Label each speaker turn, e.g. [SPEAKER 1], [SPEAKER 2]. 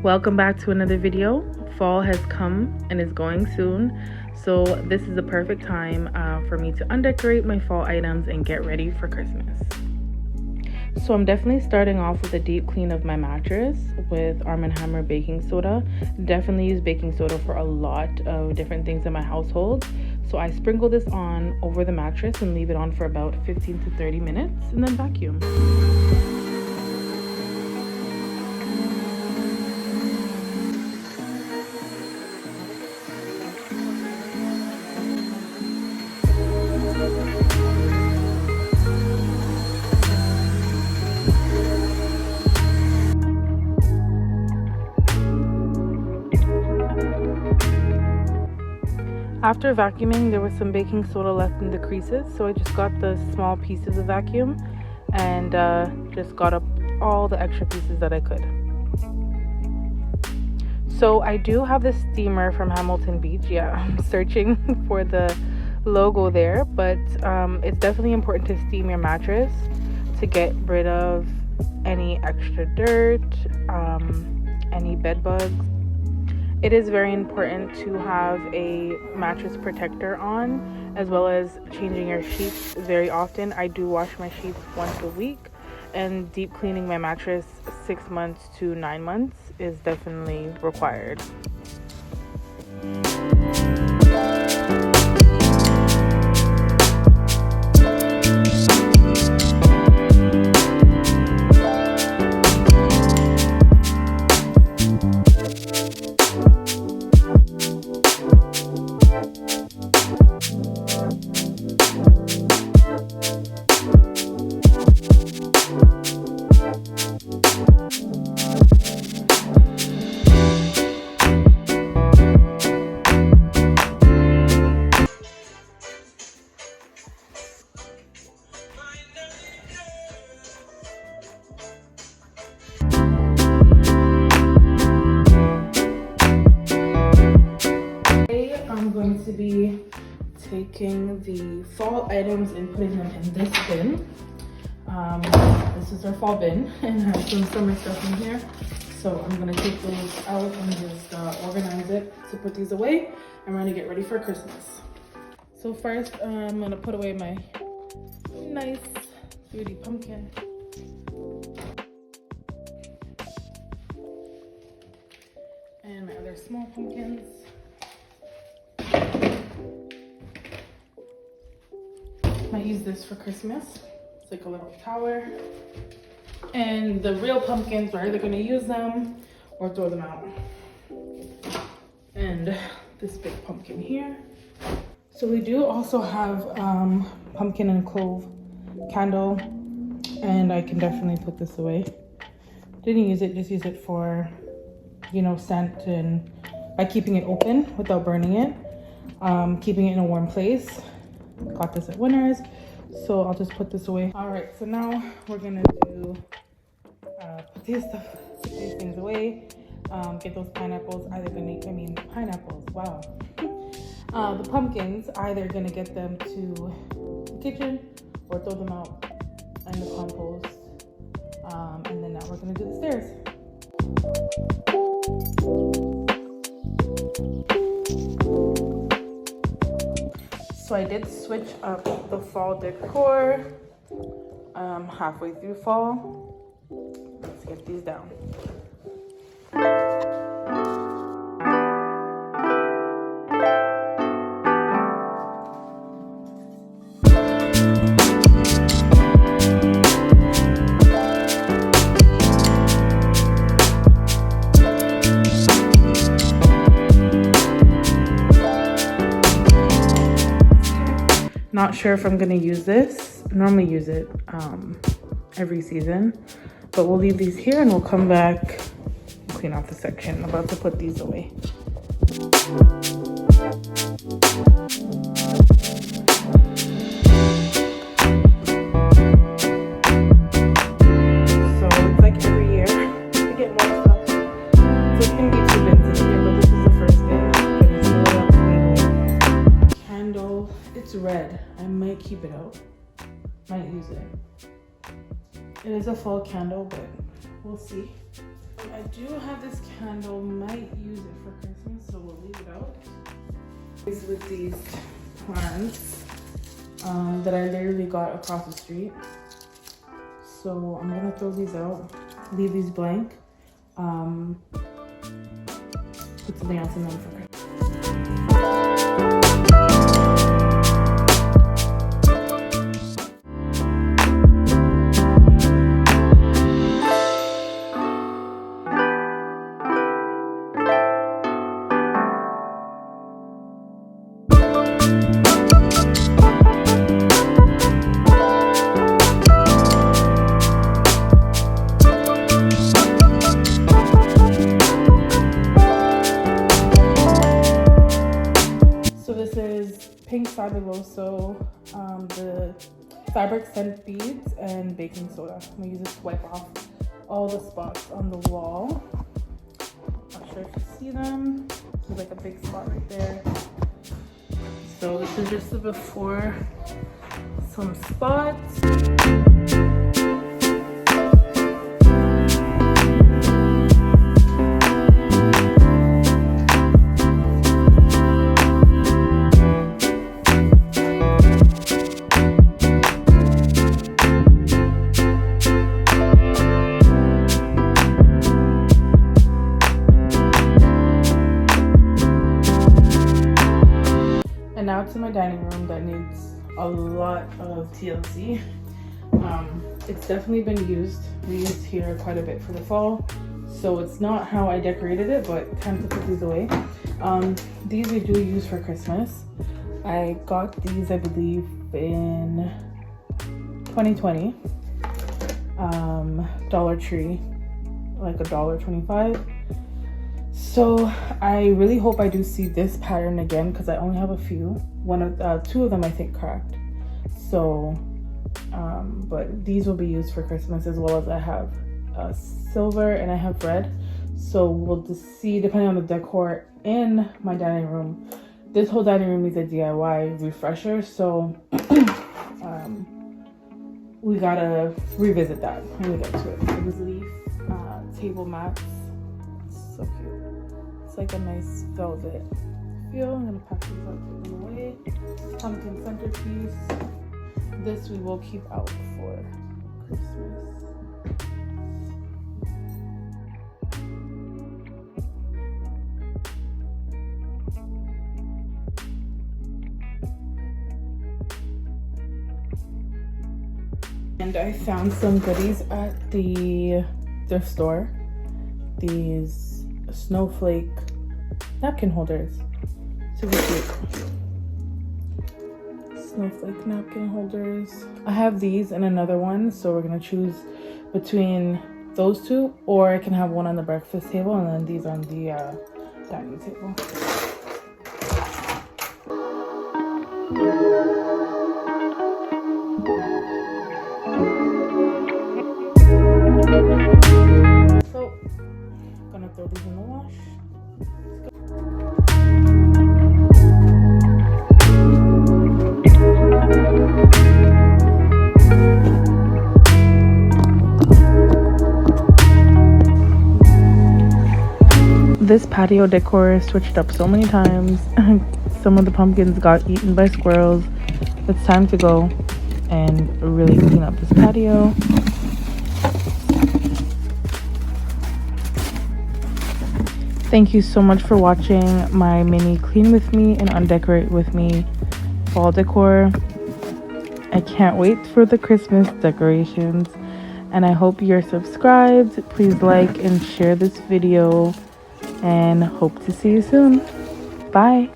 [SPEAKER 1] Welcome back to another video. Fall has come and is going soon, so this is the perfect time for me to undecorate my fall items and get ready for Christmas. So I'm definitely starting off with a deep clean of my mattress with ARM&HAMMER baking soda. Definitely use baking soda for a lot of different things in my household. So I sprinkle this on over the mattress and leave it on for about 15 to 30 minutes and then vacuum. After vacuuming, there was some baking soda left in the creases, so I just got the small pieces of vacuum and just got up all the extra pieces that I could. So I do have this steamer from Hamilton Beach. Yeah, I'm searching for the logo there, but it's definitely important to steam your mattress to get rid of any extra dirt, any bed bugs. It is very important to have a mattress protector on, as well as changing your sheets very often. I do wash my sheets once a week, and deep cleaning my mattress 6 months to 9 months is definitely required. I'm going to be taking the fall items and putting them in this bin. This is our fall bin and I have some summer stuff in here. So I'm going to take those out and just organize it to put these away. I'm going to get ready for Christmas. So first I'm going to put away my nice beauty pumpkin. And my other small pumpkins. Might use this for Christmas. It's like a little tower. And the real pumpkins, we're either gonna use them or throw them out. And this big pumpkin here. So we do also have pumpkin and clove candle, and I can definitely put this away. Didn't use it, just use it for, you know, scent and by keeping it open without burning it, keeping it in a warm place. Got this at Winners, so I'll just put this away. All right, so now we're gonna do put these things away. Get those pineapples. Pineapples. Wow. The pumpkins. Either gonna get them to the kitchen or throw them out in the compost. And then now we're gonna do the stairs. So I did switch up the fall decor halfway through fall. Let's get these down. Not sure if I'm gonna use this. I normally use it every season, but we'll leave these here and we'll come back and clean off the section. I'm about to put these away. So it's like every year we get more stuff. So it's gonna be 2 bins in here, but this is the first bin. Candle, it's red. I might keep it out. Might use it. It is a fall candle, but we'll see. I do have this candle, might use it for Christmas, so we'll leave it out. Is with these plants that I literally got across the street. So I'm gonna throw these out, leave these blank, put something else in them for Christmas. Pink fabuloso, the fabric scent beads, and baking soda. I'm gonna use this to wipe off all the spots on the wall. Not sure if you see them. There's like a big spot right there. So this is just the before, some spots. Now to my dining room that needs a lot of TLC. It's definitely been used. We used here quite a bit for the fall, so it's not how I decorated it, but time to put these away. These we do use for Christmas. I got these, I believe, in 2020. Dollar Tree, like $1.25. So I really hope I do see this pattern again, because I only have a few. Two of them I think cracked. So, but these will be used for Christmas, as well as I have silver and I have red. So we'll just see, depending on the decor in my dining room. This whole dining room needs a DIY refresher, so we gotta revisit that when we get to it. It was leaf table mats. So cute. It's like a nice velvet feel. I'm gonna pack these out away. Pumpkin centerpiece. This we will keep out for Christmas. And I found some goodies at the thrift store. These snowflake napkin holders. Super cute. Snowflake napkin holders. I have these and another one, so we're gonna choose between those two, or I can have one on the breakfast table and then these on the dining table. So, I'm gonna throw these in the wash. This patio decor switched up so many times. Some of the pumpkins got eaten by squirrels. It's time to go and really clean up this patio. Thank you so much for watching my mini clean with me and undecorate with me fall decor. I can't wait for the Christmas decorations, and I hope you're subscribed. Please like and share this video, and hope to see you soon. Bye.